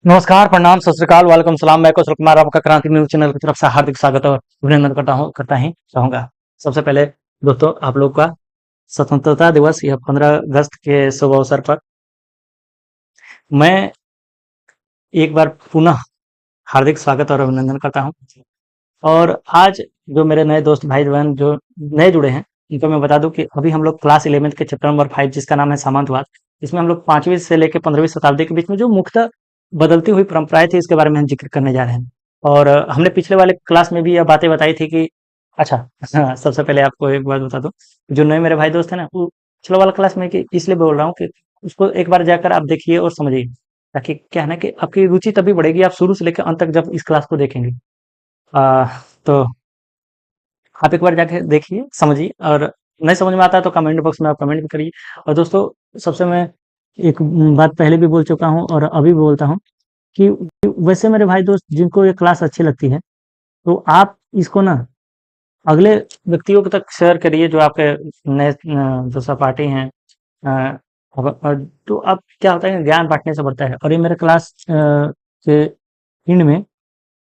नमस्कार, प्रणाम, सत श्रीकाल, वालेकुम सलाम। मैं कौशल कुमार आपका क्रांति न्यूज़ चैनल की तरफ से हार्दिक स्वागत और अभिनंदन करता ही चाहूँगा। सबसे पहले दोस्तों आप लोग का स्वतंत्रता दिवस या 15 अगस्त के शुभ अवसर पर मैं एक बार पुनः हार्दिक स्वागत और अभिनंदन करता हूँ। और आज जो मेरे नए दोस्त भाई-बहन जो नए जुड़े हैं, उनको मैं बता दूँ कि अभी हम लोग क्लास 11th के चैप्टर नंबर 5 जिसका नाम है सामंतवाद, इसमें हम लोग 5वीं से लेके 15वीं शताब्दी के बीच में जो मुख्यतः बदलती हुई परंपराएँ थी, इसके बारे में हम ज़िक्र करने जा रहे हैं। और हमने पिछले वाले क्लास में भी यह बातें बताई थी कि अच्छा हाँ, सबसे पहले आपको एक बात बता दूँ, जो नए मेरे भाई दोस्त हैं ना, वो पिछले वाला क्लास में कि इसलिए बोल रहा हूँ कि उसको एक बार जाकर आप देखिए और समझिए, ताकि क्या है ना कि आपकी रुचि तभी बढ़ेगी, आप शुरू से लेकर अंत तक जब इस क्लास को देखेंगे। अ, तो आप एक बार जाके देखिए, समझिए और नहीं समझ में आता है तो कमेंट बॉक्स में आप कमेंट भी करिए। और दोस्तों सबसे मैं एक बात पहले भी बोल चुका हूँ और अभी भी बोलता हूँ कि वैसे मेरे भाई दोस्त जिनको ये क्लास अच्छी लगती है, तो आप इसको ना अगले व्यक्तियों तक शेयर करिए जो आपके नए जो सहपाठी हैं। अ, तो अब क्या होता है ज्ञान बाँटने से बढ़ता है। और ये मेरे क्लास के एंड में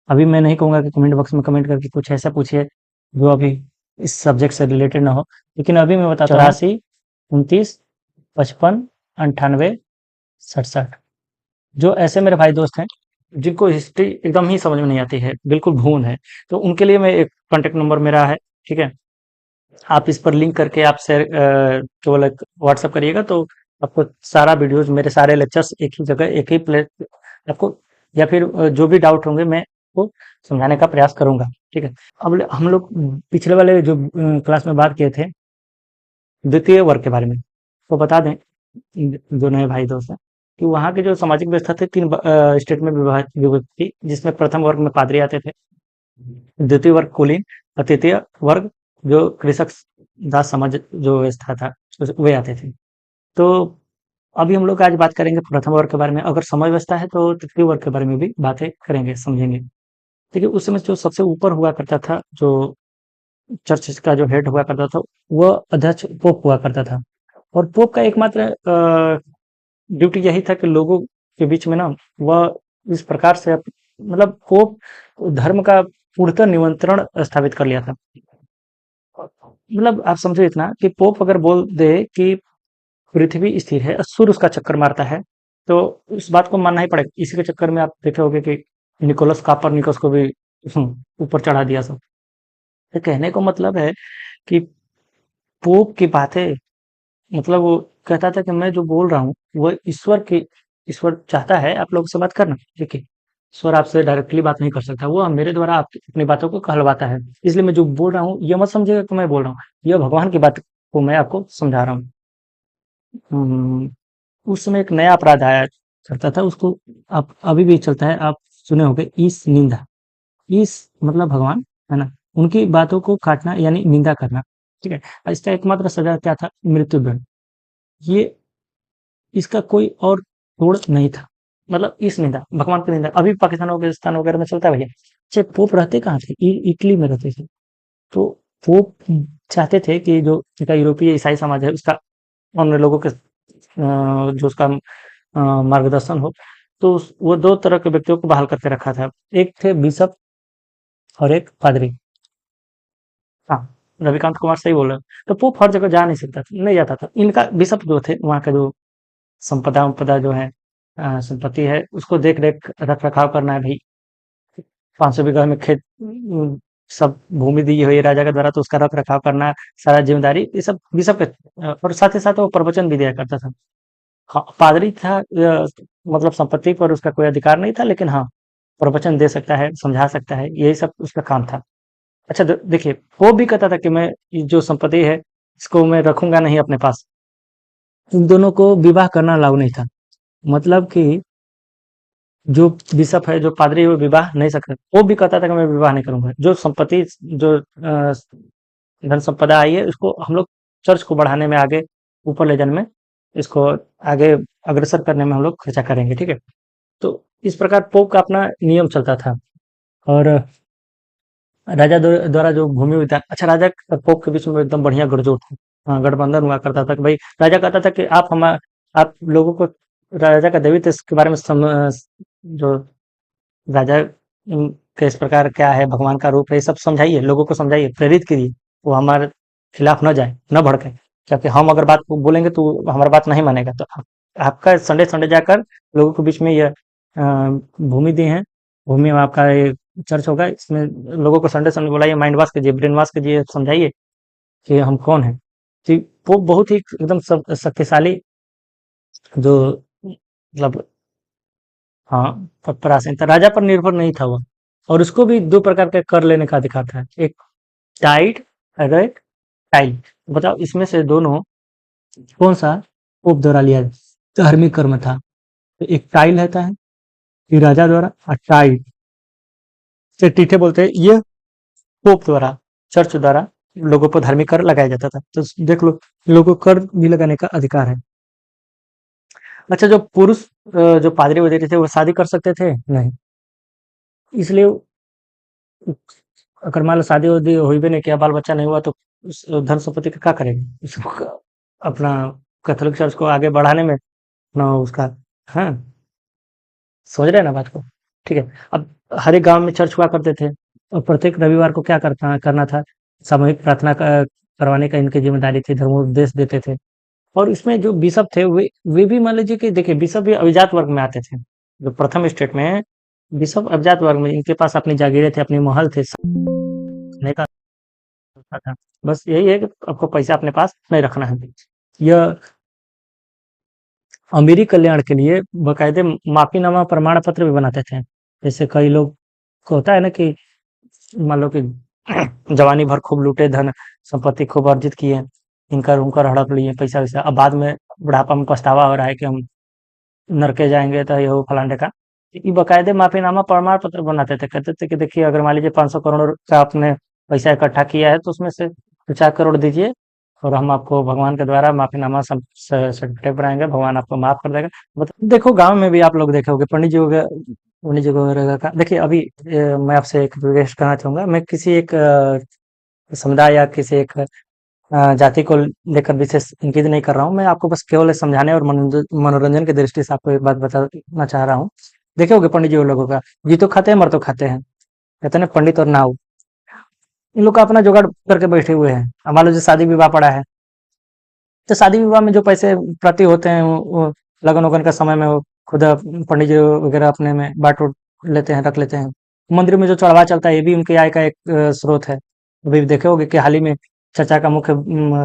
अभी मैं नहीं कहूँगा कि कमेंट बॉक्स में कमेंट करके कुछ ऐसा पूछिए जो अभी इस सब्जेक्ट से रिलेटेड ना हो, लेकिन अभी मैं बताता हूँ 84, 29, 55, 98, 67 जो ऐसे मेरे भाई दोस्त हैं जिनको हिस्ट्री एकदम ही समझ में नहीं आती है, बिल्कुल भून है, तो उनके लिए मैं एक कॉन्टेक्ट नंबर मेरा है, ठीक है? आप इस पर लिंक करके आप शेयर केवल एक व्हाट्सएप करिएगा तो आपको सारा वीडियोज़ मेरे सारे लेक्चर्स एक ही जगह, एक ही प्लेस आपको या फिर जो भी डाउट होंगे मैं आपको समझाने का प्रयास करूँगा, ठीक है? अब हम लोग पिछले वाले जो क्लास में बात किए थे, द्वितीय वर्ग के बारे में, तो बता दें जो नए भाई दोस्त हैं कि वहाँ की जो सामाजिक व्यवस्था थी 3 स्टेट में विभक्त थी, जिसमें प्रथम वर्ग में पादरी आते थे, द्वितीय वर्ग कुलीन और तृतीय वर्ग जो कृषक दास समाज जो व्यवस्था था वे आते थे। तो अभी हम लोग आज बात करेंगे प्रथम वर्ग के बारे में। अगर समय बचता है तो तृतीय वर्ग के बारे में भी बातें करेंगे, समझेंगे। देखिए उस समय जो सबसे ऊपर हुआ करता था, जो चर्च का जो हेड हुआ करता था, वह अध्यक्ष पोप हुआ करता था। और पोप का एकमात्र ड्यूटी यही था कि लोगों के बीच में ना वह इस प्रकार से मतलब पोप धर्म का पूर्णतः नियंत्रण स्थापित कर लिया था। मतलब आप समझो इतना कि पोप अगर बोल दे कि पृथ्वी स्थिर है, सूर्य उसका चक्कर मारता है, तो उस बात को मानना ही पड़ेगा। इसी के चक्कर में आप देखे होंगे कि निकोलस कापरनिकस को भी ऊपर चढ़ा दिया सब। तो कहने को मतलब है कि पोप की बातें मतलब वो कहता था कि मैं जो बोल रहा हूँ वो ईश्वर चाहता है आप लोग से बात करना, ठीक है? ईश्वर आपसे डायरेक्टली बात नहीं कर सकता, वो मेरे द्वारा आपकी अपनी बातों को कहलवाता है। इसलिए मैं जो बोल रहा हूँ ये मत समझिएगा कि मैं बोल रहा हूँ, यह भगवान की बात को मैं आपको समझा रहा हूँ। हम्म, उस समय एक नया अपराध आया करता था, उसको आप अभी भी चलता है, आप सुने होंगे ईश निंदा। ईश मतलब भगवान, है ना? उनकी बातों को काटना यानी निंदा करना, ठीक है? इसका एकमात्र सजा क्या था? मृत्युदंड। ये इसका कोई और तोड़ नहीं था। मतलब इस निंदा, भगवान की निंदा अभी पाकिस्तान वगिस्तान वगैरह में चलता है भैया। अच्छा पोप रहते कहाँ थे? इटली में रहते थे। तो पोप चाहते थे कि जो इनका यूरोपीय ईसाई समाज है उसका उन लोगों के जो उसका मार्गदर्शन हो। तो वो दो तरह के व्यक्तियों को बहाल करके रखा था। एक थे बिशप और एक पादरी। हाँ, रविकांत कुमार सही बोल रहे हो। तो पोप हर जगह जा नहीं सकता था, नहीं जाता था। इनका बिशप जो थे वहाँ का जो संपदा उपदा जो है संपत्ति है उसको देख रेख रख रखाव करना है भाई। 500 बीघा में खेत सब भूमि दी हुई है राजा के द्वारा, तो उसका रख रखाव करना सारा जिम्मेदारी ये सब बिशप के और साथ ही साथ वो प्रवचन भी दिया करता था। हाँ, पादरी था मतलब संपत्ति पर उसका कोई अधिकार नहीं था, लेकिन हाँ प्रवचन दे सकता है, समझा सकता है, यही सब उसका काम था। अच्छा देखिए वो भी कहता था कि मैं ये जो संपत्ति है इसको मैं रखूंगा नहीं अपने पास। इन दोनों को विवाह करना अलाउ नहीं था। मतलब कि जो बिशप है, जो पादरी है, वो विवाह नहीं सकता। वो भी कहता था कि मैं विवाह नहीं करूंगा। जो संपत्ति जो धन संपदा आई है उसको हम लोग चर्च को बढ़ाने में आगे ऊपर ले जाने में इसको आगे अग्रसर करने में हम लोग खर्चा करेंगे, ठीक है? तो इस प्रकार पोप का अपना नियम चलता था। और राजा द्वारा जो भूमि विधान अच्छा राजा और पोप के बीच में एकदम बढ़िया गठजोड़ था। हाँ, गठबंधन हुआ करता था कि भाई राजा कहता था कि आप लोगों को राजा का दैवीय के बारे में जो राजा के इस प्रकार क्या है, भगवान का रूप है, ये सब समझाइए, लोगों को समझाइए, प्रेरित करिए, वो हमारे खिलाफ न जाए, न भड़के। क्योंकि हम अगर बात को बोलेंगे तो हमारा बात नहीं मानेगा। तो आपका संडे संडे जाकर लोगों के बीच में यह भूमि दी है, भूमि में आपका ये चर्च होगा, इसमें लोगों को संडे संडे बुलाइए, माइंड वॉश कीजिए, ब्रेन वॉश कीजिए, समझाइए कि हम कौन हैं। कि वो बहुत ही एकदम शक्तिशाली जो मतलब, हाँ, प्राचीन था, राजा पर निर्भर नहीं था वो। और उसको भी दो प्रकार के कर लेने का अधिकार था, एक टाइड और एक टाइल। बताओ इसमें से दोनों कौन सा पोप द्वारा लिया धार्मिक कर्म था? तो एक टाइल रहता है कि राजा द्वारा, और टाइड से टीठे बोलते हैं, ये पोप द्वारा, चर्च द्वारा लोगों पर धार्मिक कर लगाया जाता था। तो देख लो, लोगों को कर भी लगाने का अधिकार है। अच्छा, जो पुरुष जो पादरी वगैरह थे वो शादी कर सकते थे? नहीं। इसलिए अगर मान लो शादी वादी हुई भी नहीं किया, बाल बच्चा नहीं हुआ, तो उस धन संपत्ति का क्या करेंगे? उसको अपना कैथोलिक चर्च को आगे बढ़ाने में अपना उसका, हाँ, समझ रहे हैं ना बात को? ठीक है। अब हर एक गांव में चर्च हुआ करते थे, और प्रत्येक रविवार को क्या करना था, सामूहिक प्रार्थना करवाने का इनकी जिम्मेदारी थी, धर्मोपदेश देते थे। और इसमें जो बिशप थे वे भी मान लीजिए कि देखिए, बिशप भी अभिजात वर्ग में आते थे। जो प्रथम स्टेट में बिशप अभिजात वर्ग में, इनके पास अपनी जागीरें थे, अपने महल थे, नहीं का था। बस यही है कि आपको पैसा अपने पास नहीं रखना है। यह अमीरी कल्याण के लिए बाकायदे माफीनामा प्रमाण पत्र भी बनाते थे। जैसे कई लोग को होता है ना कि मान लो कि जवानी भर खूब लूटे, धन संपत्ति खूब अर्जित किए, इनकर उनकर हड़प लिए पैसा वैसा, अब बाद में बुढ़ापा में पछतावा हो रहा है कि हम नरके जाएंगे, तो ये वो फलाने का। ये बकायदे माफीनामा प्रमाण पत्र बनाते थे, कहते थे कि देखिए, अगर मान लीजिए 500 करोड़ का आपने पैसा इकट्ठा किया है, तो उसमें से 50 करोड़ दीजिए, और हम आपको भगवान के द्वारा माफीनामा सर्टिफिकेट बनाएंगे, भगवान आपको माफ कर देगा। मतलब देखो, गांव में भी आप लोग देखे होंगे, पंडित जी वगैरह, पंडित जी वगैरह का देखिए। अभी मैं आपसे एक रिक्वेस्ट करना चाहूंगा, मैं किसी एक समुदाय या किसी एक जाति को लेकर विशेष इंगित नहीं कर रहा हूँ। मैं आपको बस केवल समझाने और मनोरंजन की दृष्टि से आपको एक बात बताना चाह रहा हूँ। देखे होगे पंडित जी वो लोगों का, जी तो खाते हैं, मर तो खाते हैं, कहते हैं ना, पंडित और नाउ। इन लोग का अपना जुगाड़ करके बैठे हुए हैं। अब मान लो जो शादी विवाह पड़ा है, तो शादी विवाह में जो पैसे प्रति होते हैं, वो लगन वगन का समय में वो खुद पंडित जी वगैरह अपने में बांट उट लेते हैं, रख लेते हैं। मंदिर में जो चढ़ावा चलता है, ये भी उनकी आय का एक स्रोत है। अभी देखे होगे कि हाल ही में चर्चा का मुख्य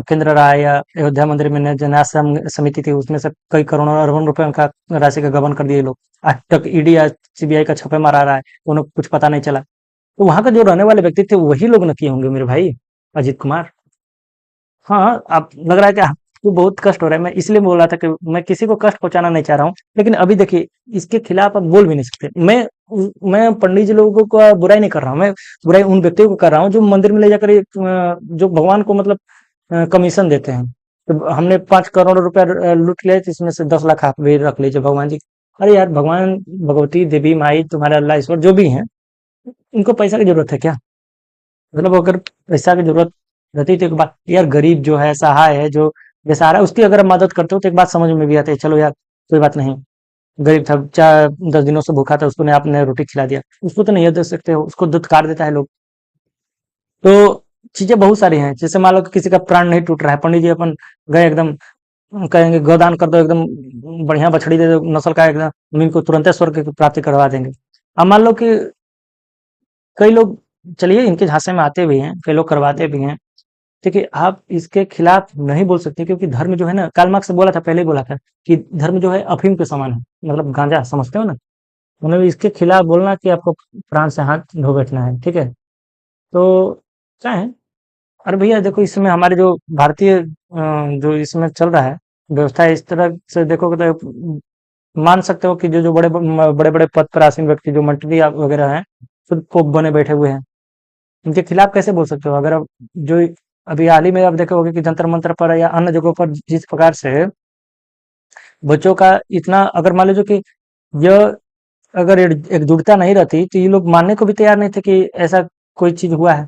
केंद्र रहा है, या अयोध्या मंदिर में जो न्यास समिति थी, उसमें से कई करोड़ों अरबों रुपए का राशि का गबन कर दिए लोग। आज तक ईडी या सीबीआई का छापे मारा रहा है, उन्हें कुछ पता नहीं चला। तो वहां का जो रहने वाले व्यक्ति थे, वही लोग न किए होंगे मेरे भाई, अजीत कुमार। हाँ, आप लग रहा है कि आपको बहुत कष्ट हो रहा है। मैं इसलिए बोल रहा था कि मैं किसी को कष्ट पहुँचाना नहीं चाह रहा हूँ। लेकिन अभी देखिए, इसके खिलाफ आप बोल भी नहीं सकते। मैं पंडित जी लोगों को बुराई नहीं कर रहा हूँ। मैं बुराई उन व्यक्तियों को कर रहा हूँ जो मंदिर में ले जाकर जो भगवान को मतलब कमीशन देते हैं। तो हमने 5 करोड़ रुपया लूट लिया, तो इसमें से 10 लाख आप भी रख लीजिए भगवान जी। अरे यार, भगवान, भगवती, देवी माई, तुम्हारे अल्लाह ईश्वर जो भी हैं, इनको पैसा की जरूरत है क्या? मतलब अगर पैसा की जरूरत रहती तो एक बात, यार गरीब जो है, सहाय है, जो बेसहारा है, उसकी अगर आप मदद करते हो तो एक बात समझ में भी आती है, चलो यार कोई बात नहीं, गरीब था, 10 दिनों से भूखा था, उसको ने आपने रोटी खिला दिया, उसको तो नहीं दे सकते हो, उसको दुत्कार देता है लोग। तो चीजें बहुत सारी हैं। जैसे मान लो कि किसी का प्राण नहीं टूट रहा है, पंडित जी अपन गए एकदम, कहेंगे गोदान कर दो, एकदम बढ़िया बछड़ी दे दो नस्ल का, एकदम हम इनको तुरंत स्वर्ग की प्राप्ति करवा देंगे। अब मान लो कि कई लोग, चलिए इनके झांसे में आते भी हैं, कई लोग करवाते भी हैं। देखिए, आप इसके खिलाफ नहीं बोल सकते, क्योंकि धर्म जो है ना, कार्ल मार्क्स ने बोला था, पहले ही बोला था कि धर्म जो है अफीम के समान है, मतलब गांजा, समझते हो ना? उन्हें इसके खिलाफ बोलना कि आपको प्राण से हाथ धो बैठना है, ठीक है? तो क्या है, अरे भैया देखो, इसमें हमारे जो भारतीय जो इसमें चल रहा है व्यवस्था है, इस तरह से देखोगे तो मान सकते हो कि जो जो बड़े बड़े पद पर आसीन व्यक्ति, जो मंत्री वगैरह हैं, खुद पोप बने बैठे हुए हैं, इनके खिलाफ कैसे बोल सकते हो? अगर अब जो अभी हाल ही में आप देखोगे कि जंतर मंतर पर या अन्य जगहों पर जिस प्रकार से बच्चों का इतना, अगर मान लीजिए कि यह अगर एकजुटता नहीं रहती, तो ये लोग मानने को भी तैयार नहीं थे कि ऐसा कोई चीज हुआ है।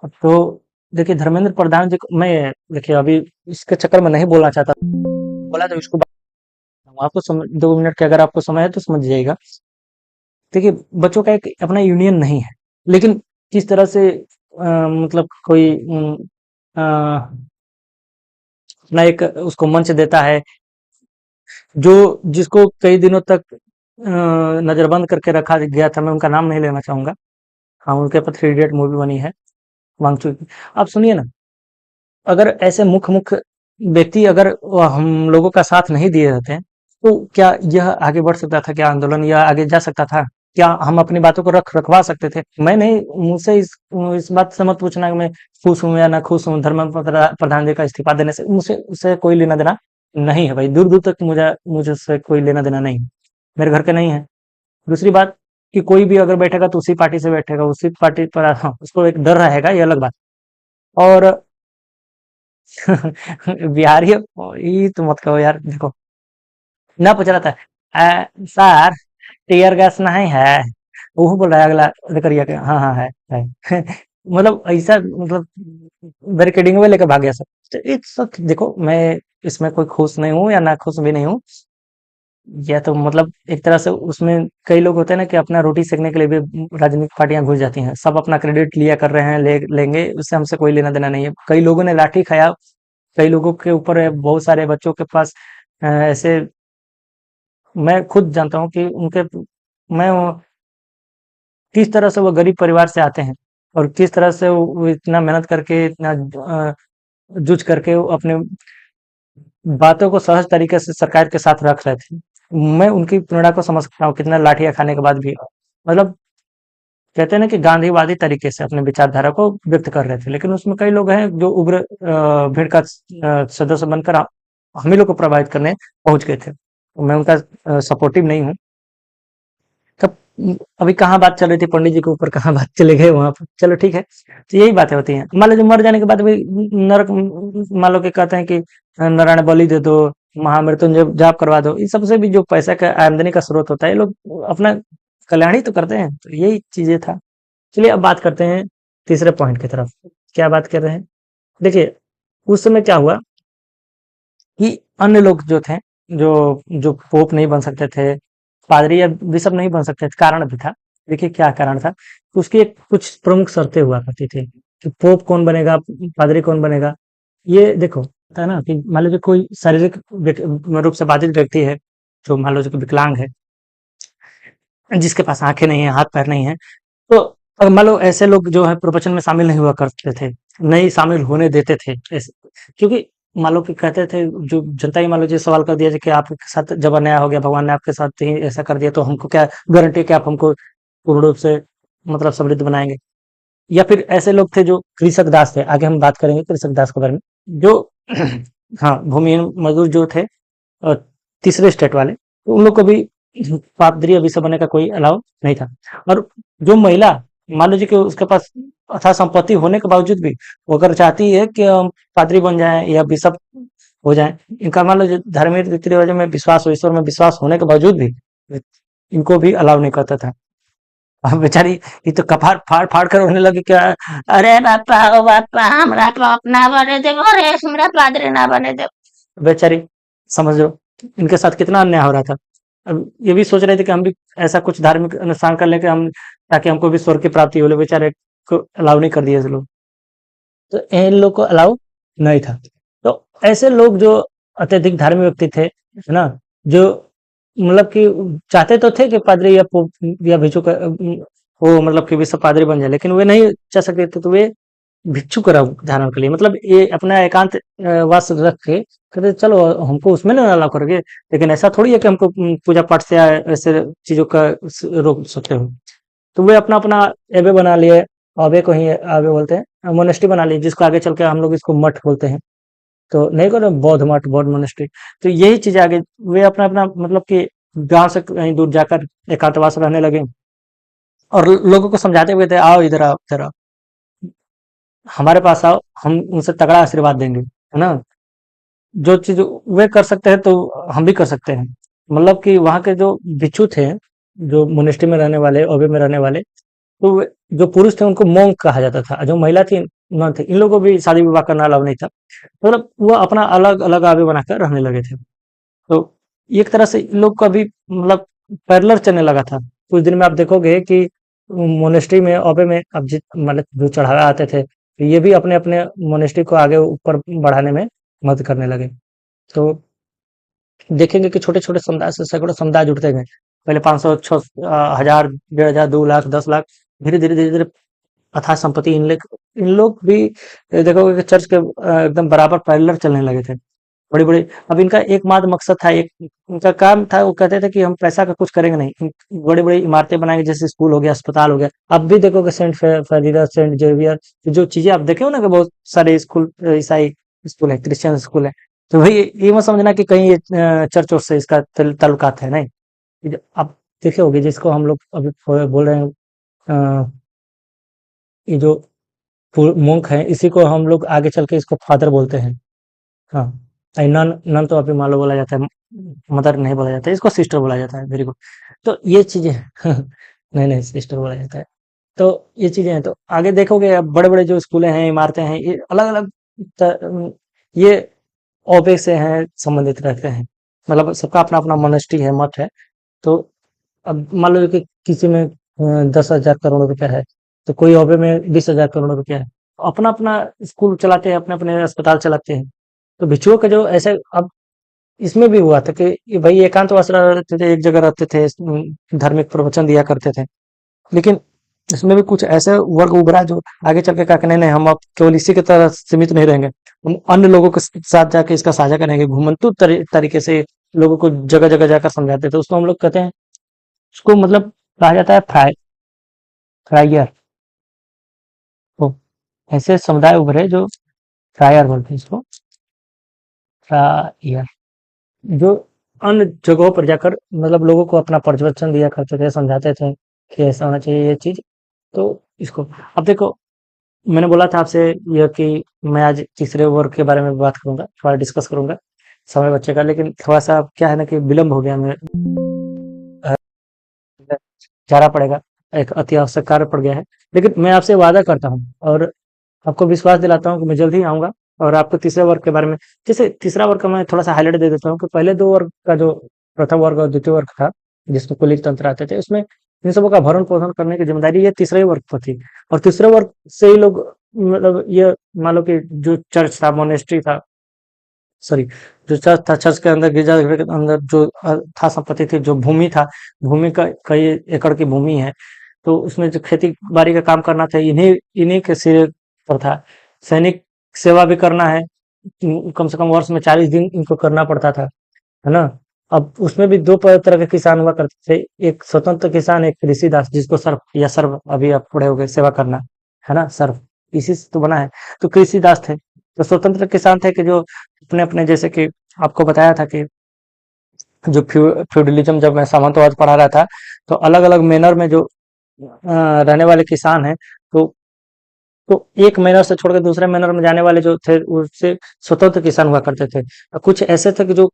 अब तो देखिए, धर्मेंद्र प्रधान जी को मैं, देखिए अभी इसके चक्कर में नहीं बोलना चाहता, बोला तो इसको आपको 2 मिनट के अगर आपको समय है तो समझ जाइएगा। देखिए, बच्चों का एक अपना यूनियन नहीं है, लेकिन किस तरह से मतलब कोई अपना एक उसको मंच देता है, जो जिसको कई दिनों तक नजरबंद करके रखा गया था। मैं उनका नाम नहीं लेना चाहूंगा। हाँ, उनके ऊपर थ्री इडियट मूवी बनी है, वांगचू की। आप सुनिए ना, अगर ऐसे मुख्य मुख्य व्यक्ति अगर हम लोगों का साथ नहीं दिए रहते हैं, तो क्या यह आगे बढ़ सकता था? क्या आंदोलन या आगे जा सकता था? क्या हम अपनी बातों को रखवा सकते थे? मैं नहीं, मुझसे इस बात से मत पूछना कि मैं खुश हूं या ना खुश हूं धर्मेंद्र प्रधान जी का इस्तीफा देने से। मुझे उससे कोई लेना देना नहीं है भाई, दूर दूर तक मुझे उससे कोई लेना देना नहीं है। मेरे घर के नहीं है। दूसरी बात कि कोई भी अगर बैठेगा तो उसी पार्टी से बैठेगा, उसी पार्टी पर, हाँ, उसको एक डर रहेगा, ये अलग बात। और बिहारी, ये तो मत कहो यार। देखो, ना पूछ रहा था, सर टीयर गैस नहीं है? वो बोल रहा है अगला करिया के, हाँ हाँ है। मतलब ऐसा, मतलब बैरिकेडिंग में लेकर भाग गया सर। तो एक सब देखो, मैं इसमें कोई खुश नहीं हूँ या ना खुश भी नहीं हूँ। या तो मतलब एक तरह से उसमें कई लोग होते हैं ना कि अपना रोटी सेकने के लिए भी राजनीतिक पार्टियां घुस जाती हैं। सब अपना क्रेडिट लिया कर रहे हैं, लेंगे, उससे हमसे कोई लेना देना नहीं है। कई लोगों ने लाठी खाया, कई लोगों के ऊपर है, बहुत सारे बच्चों के पास ऐसे, मैं खुद जानता हूँ कि उनके, मैं किस तरह से वो गरीब परिवार से आते हैं, और किस तरह से वो इतना मेहनत करके, इतना जूझ करके वो अपने बातों को सहज तरीके से सरकार के साथ रख रहे थे। मैं उनकी प्रेरणा को समझ सकता हूँ, कितना लाठियां खाने के बाद भी, मतलब कहते हैं ना कि गांधीवादी तरीके से अपने विचारधारा को व्यक्त कर रहे थे। लेकिन उसमें कई लोग हैं जो उग्र भीड़ का सदस्य बनकर हम ही लोग को प्रभावित करने पहुंच गए थे। तो मैं उनका सपोर्टिव नहीं हूँ। तब अभी कहाँ बात चल रही थी, पंडित जी के ऊपर कहाँ बात चले गए वहां पर। चलो ठीक है, तो यही बातें होती हैं। मान लो जो मर जाने के बाद भी नरक, मान लो कि कहते हैं कि नारायण बलि दे दो, महामृत्युंजय जाप करवा दो, इन सबसे भी जो पैसा का आमदनी का स्रोत होता है, ये लोग अपना कल्याण ही तो करते हैं। तो यही चीजें था। चलिए अब बात करते हैं तीसरे पॉइंट की तरफ। क्या बात कर रहे हैं? देखिए, उस समय क्या हुआ कि अन्य लोग जो थे, जो जो पोप नहीं बन सकते थे, पादरी या बिशप नहीं बन सकते थे, कारण भी था। देखिए क्या कारण था, उसकी एक कुछ प्रमुख शर्तें हुआ करती थी कि पोप कौन बनेगा, पादरी कौन बनेगा। ये देखो, होता है ना कि मान लीजिए कोई शारीरिक रूप से बाधित व्यक्ति है, जो मान लो जो कि विकलांग है, जिसके पास आंखें नहीं है, हाथ पैर नहीं है, तो अगर मान लो ऐसे लोग जो है प्रवचन में शामिल नहीं हुआ करते थे, नहीं शामिल होने देते थे ऐसे। क्योंकि मान लो कि कहते थे, जो जनता ही मान लो ये सवाल कर दिया कि आपके साथ जब अन्याय हो गया, भगवान ने आपके साथ ही ऐसा कर दिया, तो हमको क्या गारंटी है कि आप हमको पूर्ण रूप से मतलब समृद्ध बनाएंगे? या फिर ऐसे लोग थे जो कृषक दास थे, आगे हम बात करेंगे कृषक दास के बारे में, जो हाँ, भूमिहीन मजदूर जो थे, और तीसरे स्टेट वाले, तो उन लोग को भी पादरी अभी से बनने का कोई अलाउ नहीं था। और जो महिला, मान लीजिए कि उसके पास अथाह संपत्ति होने के बावजूद भी वो अगर चाहती है कि हम पादरी बन जाएं या बिशप हो जाएं, इनका मान लो धार्मिक रीति रिवाजों में विश्वास हो, ईश्वर में विश्वास होने के बावजूद भी इनको भी अलाउ नहीं करता था। अब बेचारी ये तो कपार फाड़ फाड़ कर रोने लगी क्या, अरे बापा ओ बापा, हमरा बाप ना बने दे, अरे हमरा पादरी ना बने दे। बेचारी, समझ लो इनके साथ कितना अन्याय हो रहा था। अब ये भी सोच रहे थे कि हम भी ऐसा कुछ धार्मिक अनुष्ठान कर लें कि हम, ताकि हमको भी स्वर्ग की प्राप्ति हो। ले बेचारे को अलाउ नहीं कर दिए लोग, तो इन लोग को अलाउ नहीं था। तो ऐसे लोग जो अत्यधिक धार्मिक व्यक्ति थे, है ना, जो मतलब कि चाहते तो थे कि पादरी या पोप या भिक्षु का वो मतलब कि विश्व पादरी बन जाए, लेकिन वे नहीं चाह सकते थे। तो वे भिक्षु का रूप धारण कर लिए, मतलब ये अपना एकांत वास रख के कहते चलो हमको उसमें ना अलाउ करोगे, लेकिन ऐसा थोड़ी है कि हमको पूजा पाठ से या ऐसे चीजों का रोक सकते हो। तो वे अपना अपना एबे बना लिए, अबे को ही आगे बोलते हैं, मोनेस्ट्री बना ली, जिसको आगे चल के हम लोग इसको मठ बोलते हैं। तो नहीं करो बौद्ध मठ, बौद्ध मोनेस्ट्री। तो यही चीज आगे वे अपना अपना मतलब कि गांव से कहीं दूर जाकर एकांतवास रहने लगे, और लोगों को समझाते हुए थे, आओ इधर आओ, इधर आओ, हमारे पास आओ, हम उनसे तगड़ा आशीर्वाद देंगे, है ना। जो चीज वे कर सकते हैं तो हम भी कर सकते हैं। मतलब कि वहाँ के जो भिक्षु थे, जो मोनेस्ट्री में रहने वाले, ओबे में रहने वाले, तो जो पुरुष थे उनको मोंग कहा जाता था, जो महिला थी नन थे। इन लोगों को भी शादी विवाह करना अलाउ नहीं था। मतलब वो अपना अलग अलग आबे बनाकर रहने लगे थे। तो एक तरह से इन लोग का भी मतलब पैरेलल चलने लगा था। कुछ दिन में आप देखोगे कि मोनेस्ट्री में ओबे में अब मतलब जो चढ़ावे आते थे, तो ये भी अपने अपने मोनेस्ट्री को आगे ऊपर बढ़ाने में मदद करने लगे। तो देखेंगे कि छोटे छोटे समुदाय से सैकड़ों समुदाय जुड़ते गए। पहले 500 हजार, 1,500, 2 लाख, 10 लाख, धीरे धीरे अथाह संपत्ति इन लोग भी देखोगे कि चर्च के एकदम बराबर पैरेलल चलने लगे थे। बड़ी-बड़ी अब इनका एकमात्र मकसद था, एक इनका काम था, वो कहते थे कि हम पैसा का कुछ करेंगे नहीं, बड़ी-बड़ी इमारतें बनाएँगे, जैसे स्कूल हो गया, अस्पताल हो गया। अब भी देखोगे सेंट फेरेरा, सेंट जेवियर, जो चीज़ें आप देखे हो ना कि बहुत सारे स्कूल ईसाई स्कूल है, क्रिश्चियन स्कूल है। तो भाई ये मत समझना कि कहीं ये चर्च वर्च से इसका ताल्लुकात है, नहीं। ये जो आप देखे होंगे जिसको हम लोग अभी बोल रहे हैं, अ, ये जो मोंक है, इसी को हम लोग आगे चल के इसको फादर बोलते हैं। हाँ, नन नन तो अभी मान लो बोला जाता है, मदर नहीं बोला जाता है, इसको सिस्टर बोला जाता है। Very good. तो ये चीजें नहीं नहीं, सिस्टर बोला जाता है। तो ये चीजें हैं, तो आगे देखोगे अब बड़े बड़े जो स्कूलें हैं, इमारतें हैं, ये अलग अलग ये ओबे से हैं, संबंधित रहते हैं। मतलब सबका अपना अपना मोनेस्ट्री है, मठ है। तो अब मान लो कि किसी में 10,000 करोड़ रुपया है, तो कोई ओबे में 20,000 करोड़ रुपया है। अपना अपना स्कूल चलाते हैं, अपने अपने अस्पताल चलाते हैं। तो भिक्षुओं का जो ऐसे अब इसमें भी हुआ था कि ये भाई एकांतवास रहते थे, एक जगह रहते थे, धार्मिक प्रवचन दिया करते थे। लेकिन इसमें भी कुछ ऐसे वर्ग उभरा जो आगे चल के कहा कि नहीं नहीं, हम अब केवल इसी की तरह सीमित नहीं रहेंगे, हम अन्य लोगों के साथ जाके इसका साझा करेंगे। घुमंतु तरीके से लोगों को जगह जगह जाकर समझाते थे। उसको हम लोग कहते हैं, उसको मतलब कहा जाता है फ्राइयर। तो ऐसे समुदाय उभरे जो फ्रायर बोलते हैं इसको, फ्रायर, जो अन्य जगहों पर जाकर मतलब लोगों को अपना प्रवचन दिया करते थे, समझाते थे कि ऐसा होना चाहिए ये चीज। तो इसको अब देखो, मैंने बोला था आपसे यह कि मैं आज तीसरे वर्ग के बारे में बात करूंगा, थोड़ा डिस्कस करूंगा, समय बच्चे का। लेकिन थोड़ा सा क्या है ना कि विलम्ब हो गया, मैं जाना पड़ेगा, एक अति आवश्यक कार्य पड़ गया है। लेकिन मैं आपसे वादा करता हूँ और आपको विश्वास दिलाता हूँ कि मैं जल्द ही आऊँगा और आपको तीसरे वर्ग के बारे में, जैसे तीसरा वर्ग का मैं थोड़ा-सा हाइलाइट दे देता हूँ कि पहले 2 वर्ग का जो प्रथम वर्ग और द्वितीय वर्ग था, जिसमें कुलीन तंत्र आते थे, उसमें इन सबों का भरण-पोषण करने की ज़िम्मेदारी ये तीसरे वर्ग पर थी। और तीसरे वर्ग से ही लोग मतलब ये मान लो कि जो चर्च था, मोनेस्ट्री था, सॉरी, जो चर्च था, चर्च के अंदर, गिरजाघर के अंदर जो था संपत्ति थी, जो भूमि था, भूमि का कई एकड़ की भूमि है, तो उसमें जो खेती बाड़ी का काम करना था, इन्हीं इन्हीं के सिरे पर था। सैनिक सेवा भी करना है, कम से कम वर्ष में 40 दिन इनको करना पड़ता था, है ना। अब उसमें भी दो तरह के किसान हुआ करते थे, एक स्वतंत्र किसान, एक कृषि दास, जिसको सर्व या सर्व अभी आप पढ़े होगे, सेवा करना, है ना, सर्व इसी से तो बना है। तो कृषि दास थे। तो स्वतंत्र किसान थे कि जो अपने अपने, जैसे कि आपको बताया था कि जो फ्यूडलिज्म, जब मैं सामंतवाद पढ़ा रहा था, तो अलग अलग मैनर में जो रहने वाले किसान हैं, तो एक मैनर से छोड़कर दूसरे मैनर में जाने वाले जो थे, उससे स्वतंत्र किसान हुआ करते थे। और कुछ ऐसे थे कि जो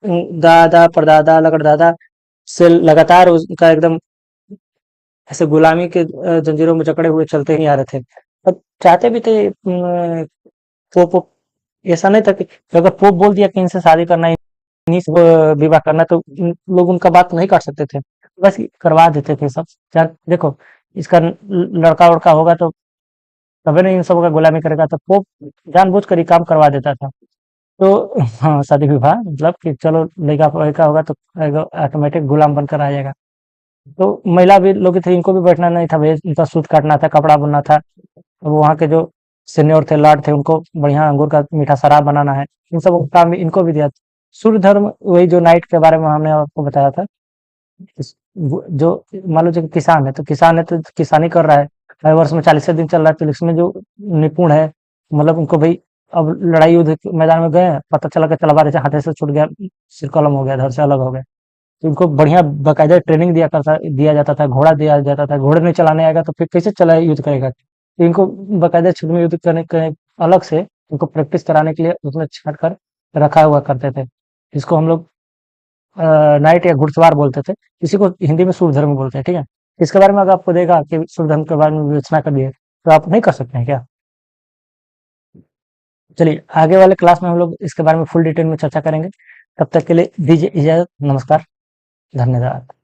दादा परदादा लगड़दादा से लगातार उनका एकदम ऐसे गुलामी के जंजीरों में जकड़े हुए चलते ही आ रहे थे। और चाहते भी थे पोप ओप, ऐसा नहीं था कि अगर पोप बोल दिया कि इनसे शादी करना है, इन्हीं से विवाह करना है, तो लोग उनका बात नहीं काट सकते थे, बस करवा देते थे सब। देखो, इसका लड़का वड़का होगा तो तभी नहीं इन सबों का गुलामी करेगा, तो पोप जानबूझ कर ही काम करवा देता था। तो हाँ, शादी विवाह मतलब कि चलो, लड़का लड़का होगा तो ऑटोमेटिक गुलाम बनकर आ जाएगा। तो महिला भी लोग थे, इनको भी बैठना नहीं था, भैया इनका सूत काटना था, कपड़ा बुनना था। वो वहाँ के जो सीनियर थे, लॉर्ड थे, उनको बढ़िया अंगूर का मीठा शराब बनाना है, इन सब काम भी इनको भी दिया। सूर्य धर्म, वही जो नाइट के बारे में हमने आपको बताया था, जो मान लो जो किसान है, तो किसान है तो किसानी कर रहा है, हर वर्ष में 40 दिन चल रहा है, तो इसमें जो निपुण है, मतलब उनको भाई, अब लड़ाई युद्ध के मैदान में गए, पता चला कि तलवार ऐसे हाथे से छूट गया, सिर कलम हो गया, धड़ से अलग हो गया। तो उनको बढ़िया बाकायदा ट्रेनिंग दिया जाता था, घोड़ा दिया जाता था, घोड़े नहीं चलाने आएगा तो फिर कैसे चला युद्ध करेगा। तो इनको बाकायदा क्षेत्र में युद्ध करने के अलग से उनको प्रैक्टिस कराने के लिए उसमें छाट कर रखा हुआ करते थे, जिसको हम लोग नाइट या घुड़सवार बोलते थे। इसी को हिंदी में सूर्य धर्म बोलते हैं, ठीक है। इसके बारे में अगर आपको देगा कि सूर्य धर्म के बारे में विवेचना कर दिए, तो आप नहीं कर सकते हैं क्या। चलिए, आगे वाले क्लास में हम लोग इसके बारे में फुल डिटेल में चर्चा करेंगे। तब तक के लिए दीजिए इजाज़त। नमस्कार, धन्यवाद।